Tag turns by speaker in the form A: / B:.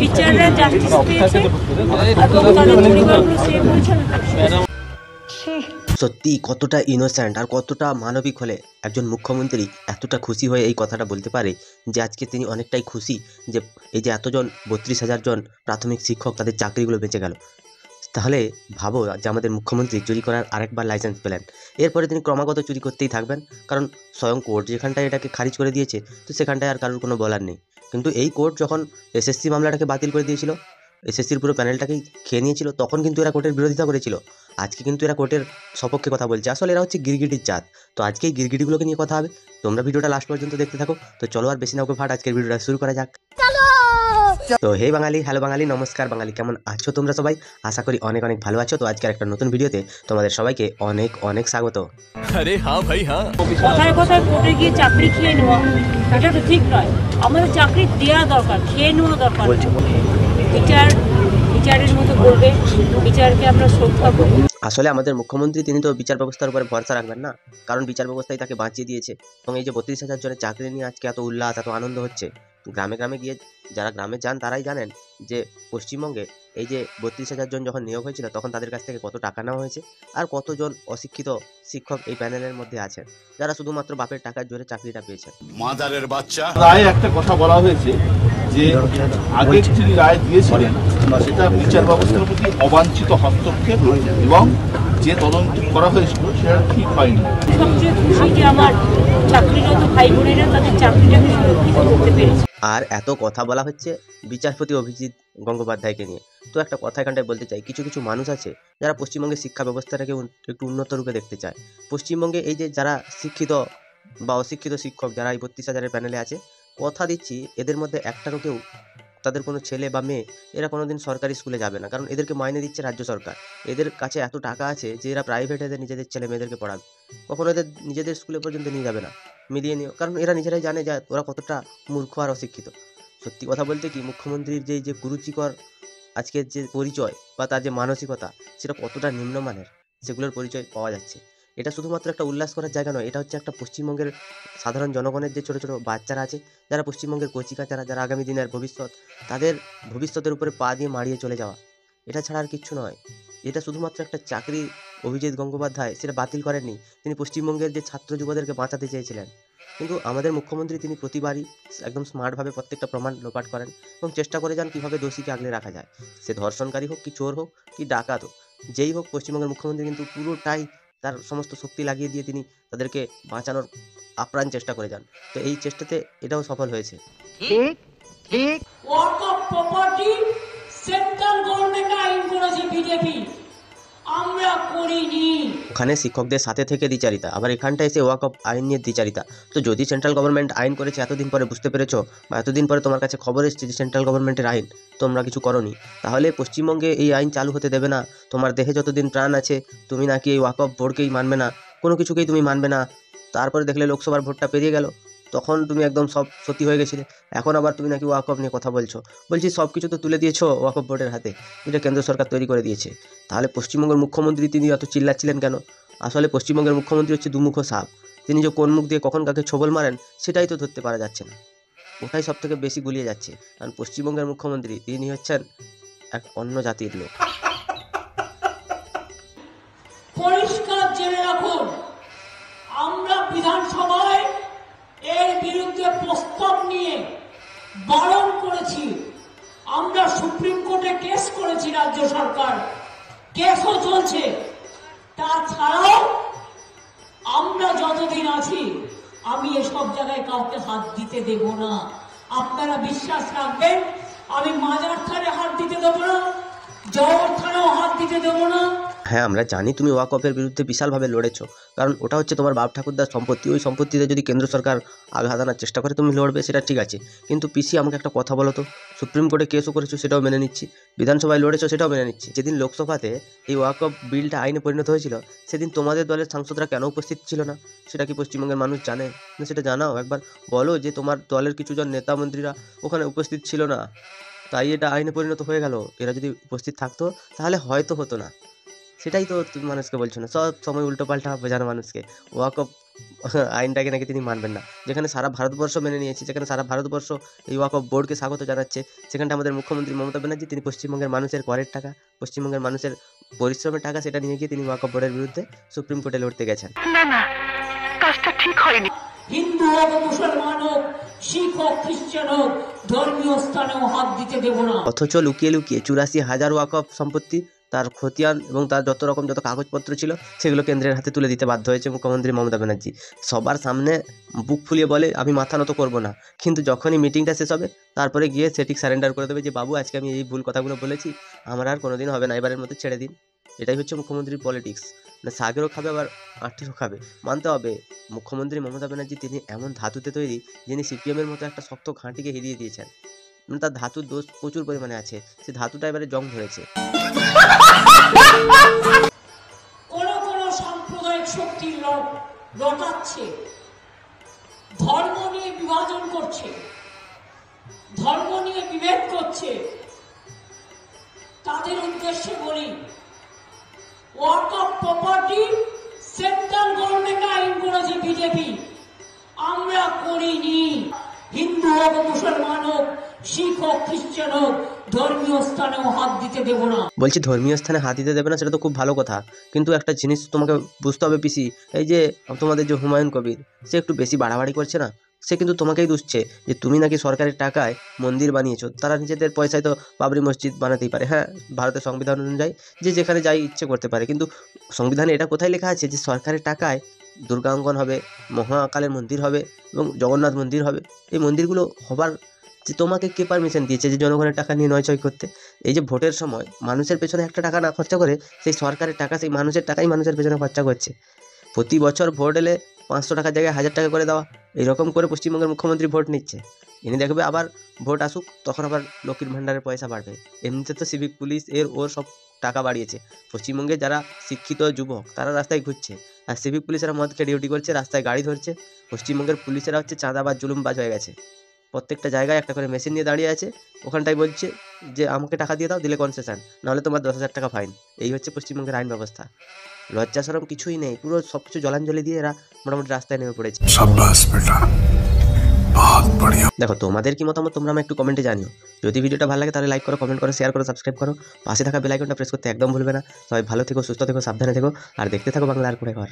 A: টিচাররা জাস্টিস পেয়েছে এবং তাদের পরিবারগুলো সেভ হয়েছে।
B: সত্যি কতটা ইনোসেন্ট আর কতটা মানবিক হলে একজন মুখ্যমন্ত্রী এতটা খুশি হয়ে এই কথাটা বলতে পারে যে আজকে তিনি অনেকটাই খুশি যে এই যে এতজন 32,000 জন প্রাথমিক শিক্ষক তাদের চাকরিগুলো বেঁচে গেল। তাহলে ভাবো যে আমাদের মুখ্যমন্ত্রী চুরি করার আরেকবার লাইসেন্স পেলেন, এরপরে তিনি ক্রমাগত চুরি করতেই থাকবেন, কারণ স্বয়ং কোর্ট যেখানটায় এটাকে খারিজ করে দিয়েছে তো সেখানটায় আর কারোর কোনো বলার নেই। কিন্তু এই কোর্ট যখন এসএসসি মামলাটাকে বাতিল করে দিয়েছিল, এসএসসির পুরো প্যানেলটাকেই খেয়ে নিয়েছিল, তখন কিন্তু এরা কোর্টের বিরোধিতা করেছিল। আজকে কিন্তু এরা কোর্টের সপক্ষে কথা বলছে। আসলে এরা হচ্ছে গিরগিটির জাত। তো আজকে এই গিরগিটিগুলোকে নিয়ে কথা হবে। তোমরা ভিডিওটা লাস্ট পর্যন্ত দেখতে থাকো। তো চলো আর বেশি না ওকে ফাট, আজকের ভিডিওটা শুরু করা যাক। তো হে বাঙালি, হ্যালো বাঙালি, নমস্কার বাঙালি, কেমন আছো তোমরা সবাই? আশা করি অনেক অনেক ভালো আছো। তো আজকের একটা নতুন ভিডিওতে তোমাদের সবাইকে অনেক অনেক স্বাগত।
C: আরে হ্যাঁ ভাই হ্যাঁ,
A: কথায় কথায় কোর্টে গিয়ে চাকরি খেয়ে নেওয়া এটা তো ঠিক নয়। আমাদের চাকরি দেওয়া দরকার, খেয়ে নেওয়া দরকার। টিচারের মতো বলবে, টিচারকে আমরা শ্রদ্ধা করি।
B: আসলে আমাদের মুখ্যমন্ত্রী তিনি তো বিচার ব্যবস্থার উপরে ভরসা রাখবেন না, কারণ বিচার ব্যবস্থাই তাকে বাঁচিয়ে দিয়েছে। এবং এই যে 32,000 জনের চাকরি নিয়ে আজকে এত উল্লাস, এত আনন্দ হচ্ছে, গ্রামে গ্রামে গিয়ে যারা গ্রামে যান তারাই জানেন যে পশ্চিমবঙ্গে এই যে 32,000 জন যখন নিয়োগ হয়েছিল তখন তাদের কাছ থেকে কত টাকা নেওয়া হয়েছে, আর কতজন অশিক্ষিত শিক্ষক এই প্যানেলের মধ্যে আছেন যারা শুধুমাত্র বাপের টাকার জোরে চাকরিটা পেয়েছেন।
C: মাদারের বাচ্চা।
D: রায় একটা কথা বলা হয়েছে যে আগে যিনি রায় দিয়েছিলেন সেটা বিচার ব্যবস্থার প্রতি অবাঞ্ছিত হস্তক্ষেপ এবং যে তদন্ত করা হয়েছিল সেটা ঠিক হয়নি।
A: সবচেয়ে খুশি যে আমার চাকরিরত ভাই বোনেরা তাদের চাকরিটাকে সুরক্ষিত করতে পেরেছে।
B: আর এত কথা বলা হচ্ছে বিচারপতি অভিজিৎ গঙ্গোপাধ্যায়কে নিয়ে। তো একটা কথা এখানটায় বলতে চাই, কিছু কিছু মানুষ আছে যারা পশ্চিমবঙ্গের শিক্ষা ব্যবস্থাটাকে একটু উন্নত রূপে দেখতে চায়। পশ্চিমবঙ্গে এই যে যারা শিক্ষিত বা অশিক্ষিত শিক্ষক যারা এই 32,000-এর প্যানেলে আছে, কথা দিচ্ছি এদের মধ্যে একটারও কেউ, তাদের কোনো ছেলে বা মেয়ে এরা কোনোদিন সরকারি স্কুলে যাবে না, কারণ এদেরকে মাইনে দিচ্ছে রাজ্য সরকার। এদের কাছে এত টাকা আছে যে এরা প্রাইভেট এদের নিজেদের ছেলে মেয়েদেরকে পড়াবে, কখনো এদের নিজেদের স্কুলে পর্যন্ত নিয়ে যাবে না। মিলিয়ে নিও, কারণ এরা নিজেরাই জানে যে ওরা কতটা মূর্খ আর অশিক্ষিত। সত্যি কথা বলতে কি, মুখ্যমন্ত্রীর যে কুরুচিকর আজকের যে পরিচয় বা তার যে মানসিকতা সেটা কতটা নিম্নমানের সেগুলোর পরিচয় পাওয়া যাচ্ছে। এটা শুধুমাত্র একটা উল্লাস করার জায়গা নয়, এটা হচ্ছে একটা পশ্চিমবঙ্গের সাধারণ জনগণের যে ছোটো ছোটো বাচ্চারা আছে, যারা পশ্চিমবঙ্গের কচিকাচারা, যারা আগামী দিনের ভবিষ্যৎ, তাদের ভবিষ্যতের উপরে পা দিয়ে মারিয়ে চলে যাওয়া। এটা ছাড়া আর কিচ্ছু নয়। এটা শুধুমাত্র একটা চাকরি অভিজিৎ গঙ্গোপাধ্যায় সেটা বাতিল করেননি, তিনি পশ্চিমবঙ্গের যে ছাত্র যুবদেরকে বাঁচাতে চেয়েছিলেন। কিন্তু আমাদের মুখ্যমন্ত্রী তিনি প্রতিবারই একদম স্মার্টভাবে প্রত্যেকটা প্রমাণ লোপাট করেন এবং চেষ্টা করে যান কীভাবে দোষীকে আগলে রাখা যায়। সে ধর্ষণকারী হোক কি চোর হোক কি ডাকাত হোক, যেই হোক, পশ্চিমবঙ্গের মুখ্যমন্ত্রী কিন্তু পুরোটাই তার সমস্ত শক্তি লাগিয়ে দিয়ে তিনি তাদেরকে বাঁচানোর আপ্রাণ চেষ্টা করে যান। তো এই চেষ্টাতে এটাও সফল হয়েছে।
A: Work of property central government আইন করেছে বিজেপি, আমরা করিনি।
B: ওখানে শিক্ষকদের সাথে থেকে দ্বিচারিতা, আবার এখানটা এসে ওয়াকফ আইন নিয়ে দ্বিচারিতা। তো যদি সেন্ট্রাল গভর্নমেন্ট আইন করেছে, এতদিন পরে বুঝতে পেরেছো বা এতদিন পরে তোমার কাছে খবর এসেছে যে সেন্ট্রাল গভর্নমেন্টের আইন তোমরা কিছু করনি, তাহলে পশ্চিমবঙ্গে এই আইন চালু হতে দেবে না। তোমার দেহে যতদিন প্রাণ আছে তুমি নাকি এই ওয়াকফ বোর্ডকেই মানবে না, কোনো কিছুকেই তুমি মানবে না। তারপরে দেখলে লোকসভার ভোটটা পেরিয়ে গেল, তখন তুমি একদম সব সত্যি হয়ে গেছিলে। এখন আবার তুমি নাকি ওয়াকফ নিয়ে কথা বলছো। বলছি সব কিছু তো তুলে দিয়েছো ওয়াকফ বোর্ডের হাতে, যেটা কেন্দ্র সরকার তৈরি করে দিয়েছে। তাহলে পশ্চিমবঙ্গের মুখ্যমন্ত্রী তিনি এত চিল্লাচ্ছিলেন কেন? আসলে পশ্চিমবঙ্গের মুখ্যমন্ত্রী হচ্ছে দুমুখ সাপ। তিনি যে কোন মুখ দিয়ে কখন কাকে ছোবল মারেন সেটাই তো ধরতে পারা যাচ্ছে না। ওটাই সব থেকে বেশি গুলিয়ে যাচ্ছে, কারণ পশ্চিমবঙ্গের মুখ্যমন্ত্রী তিনি হচ্ছেন এক অন্য জাতির লোক।
A: পরিষ্কার জেনে রাখুন, আমরা বিধানসভায় এর বিরুদ্ধে প্রস্তাব নিয়ে বারণ করেছি। আমরা সুপ্রিম কোর্টে কেস করেছি, রাজ্য সরকার কেসও চলছে। তাছাড়াও আমরা যতদিন আছি আমি এসব জায়গায় কাউকে হাত দিতে দেব না। আপনারা বিশ্বাস রাখবেন, আমি মাজার থানে হাত দিতে দেবো না, জওহর থানেও হাত দিতে দেবো না।
B: হ্যাঁ, আমরা জানি তুমি ওয়াকফের বিরুদ্ধে বিশালভাবে লড়েছো, কারণ ওটা হচ্ছে তোমার বাপ ঠাকুরদার সম্পত্তি। ওই সম্পত্তিতে যদি কেন্দ্র সরকার আঘাত আনার চেষ্টা করে তুমি লড়বে, সেটা ঠিক আছে। কিন্তু পিসি আমাকে একটা কথা বলো তো, সুপ্রিম কোর্টে কেসও করেছো সেটাও মেনে নিচ্ছি, বিধানসভায় লড়েছো সেটাও মেনে নিচ্ছি। যেদিন লোকসভাতে এই ওয়াকফ বিলটা আইনে পরিণত হয়েছিল সেদিন তোমাদের দলের সাংসদরা কেন উপস্থিত ছিল না সেটা কি পশ্চিমবঙ্গের মানুষ জানে না? সেটা জানাও, একবার বলো যে তোমার দলের কিছুজন নেতা মন্ত্রীরা ওখানে উপস্থিত ছিল না, তাই এটা আইনে পরিণত হয়ে গেল। এরা যদি উপস্থিত থাকতো তাহলে হয়তো হতো না। সেটাই তো তুমি মানুষকে বলছো না, সব সময় উল্টো পাল্টা বোঝানো মানুষকে। ওয়াকফ আইনটাকে নাকি তিনি মানবেন না, যেখানে সারা ভারতবর্ষ মেনে নিয়েছে, যেখানে সারা ভারতবর্ষ এই ওয়াকফ বোর্ডকে স্বাগত জানাচ্ছে, সেখানটা আমাদের মুখ্যমন্ত্রী মমতা ব্যানার্জি তিনি পশ্চিমবঙ্গের মানুষের করের টাকা, পশ্চিমবঙ্গের মানুষের পরিশ্রমের টাকা সেটা নিয়ে গিয়ে তিনি ওয়াকফ বোর্ডের বিরুদ্ধে সুপ্রিম কোর্টে লড়তে গেছেন।
A: হিন্দু হোক, মুসলমান হোক, শিখ হোক, খ্রিস্টান হোক, ধর্মীয় স্থানেও হাত দিতে দেব না।
B: অথচ লুকিয়ে লুকিয়ে 84,000 ওয়াকফ সম্পত্তি, তার খতিয়ান এবং তার যত কাগজপত্র ছিল সেগুলো কেন্দ্রের হাতে তুলে দিতে বাধ্য হয়েছে মুখ্যমন্ত্রী মমতা ব্যানার্জি। সবার সামনে বুক ফুলিয়ে বলে আমি মাথা নত করবো না, কিন্তু যখনই মিটিংটা শেষ হবে তারপরে গিয়ে সেটিক সারেন্ডার করে দেবে যে বাবু আজকে আমি এই ভুল কথাগুলো বলেছি, আমার আর কোনোদিন হবে না, এবারের মতো ছেড়ে দিন। এটাই হচ্ছে মুখ্যমন্ত্রীর পলিটিক্স, মানে শাকেরও খাবে আবার আটিরও খাবে। মানতে হবে মুখ্যমন্ত্রী মমতা ব্যানার্জি তিনি এমন ধাতুতে তৈরি, যিনি সিপিএমের মতো একটা শক্ত ঘাঁটিকে হিরিয়ে দিয়েছেন, মানে তার ধাতুর দোষ প্রচুর পরিমাণে আছে, সেই ধাতুটা এবারে জং ধরেছে।
A: কোন সাম্প্রদায়িক শক্তির রটাচ্ছে, ধর্ম নিয়ে বিভাজন করছে, ধর্ম নিয়ে বিভেদ করছে, তাদের উদ্দেশ্যে বলি ওয়াকফ প্রপার্টি সেন্ট্রাল গভর্নমেন্ট আইন করেছে বিজেপি, আমরা করিনি। হিন্দু হোক, মুসলমান হোক, শিখ হোক, খ্রিস্টান হোক, ধর্মীয় স্থানেও হাত দিতে দেব না।
B: বলছি ধর্মীয় স্থানে হাত দিতে দেবে না, সেটা তো খুব ভালো কথা, কিন্তু একটা জিনিস তোমাকে বুঝতে হবে পিসি, এই যে তোমাদের যে হুমায়ুন কবির, সে একটু বেশি বাড়াবাড়ি করছে না? সে কিন্তু তোমাকেই দুষছে যে তুমি নাকি সরকারের টাকায় মন্দির বানিয়েছো, তারা নিজেদের পয়সায় তো বাবরি মসজিদ বানাতেই পারে। হ্যাঁ, ভারতের সংবিধান অনুযায়ী যে যেখানে যাই ইচ্ছে করতে পারে, কিন্তু সংবিধানে এটা কোথায় লেখা আছে যে সরকারের টাকায় দুর্গাঙ্গন হবে, মহাকালের মন্দির হবে এবং জগন্নাথ মন্দির হবে? এই মন্দিরগুলো হবার যে তোমাকে কে পারমিশন দিয়েছে যে জনগণের টাকা নিয়ে নয়ছয় করতে? এই যে ভোটের সময় মানুষের পেছনে একটা টাকা না খরচা করে, সেই সরকারের টাকা সেই মানুষের টাকাই মানুষের পেছনে খরচা করছে। প্রতি বছর ভোট এলে 500 টাকার জায়গায় 1000 টাকা করে দেওয়া, এইরকম করে পশ্চিমবঙ্গের মুখ্যমন্ত্রী ভোট নিচ্ছে। ইনি দেখবে আবার ভোট আসুক তখন আবার লক্ষ্মীর ভাণ্ডারের পয়সা বাড়বে। এমনিতে তো সিভিক পুলিশ ওর সব টাকা বাড়িয়েছে। পশ্চিমবঙ্গে যারা শিক্ষিত যুবক তারা রাস্তায় ঘুরছে, আর সিভিক পুলিশেরা মদ খেয়ে ডিউটি করছে, রাস্তায় গাড়ি ধরছে। পশ্চিমবঙ্গের পুলিশেরা হচ্ছে চাঁদাবাজ, জুলুমবাজ হয়ে গেছে। প্রত্যেকটা জায়গায় একটা করে মেশিন নিয়ে দাঁড়িয়ে আছে, ওখানটায় বলছে যে আমাকে টাকা দিয়ে দাও, দিলে কনসেশন, নাহলে তোমার 10,000 টাকা ফাইন। এই হচ্ছে পশ্চিমবঙ্গের আইন ব্যবস্থা। লজ্জা শরম কিছুই নেই, পুরো সব কিছু জলাঞ্জলি দিয়ে এরা মোটামুটি রাস্তায় নেমে পড়েছে। দেখো তোমাদের কি মতামত তোমরা আমাকে একটু কমেন্টে জানিও। যদি ভিডিওটা ভালো লাগে তাহলে লাইক করো, কমেন্ট করো, শেয়ার করো, সাবস্ক্রাইব করো, পাশে থাকা বেল আইকনটা প্রেস করতে একদম ভুলবে না। সবাই ভালো থেকো, সুস্থ থেকো, সাবধানে থেকো, আর দেখতে থাকো বাংলা আর করে ঘর।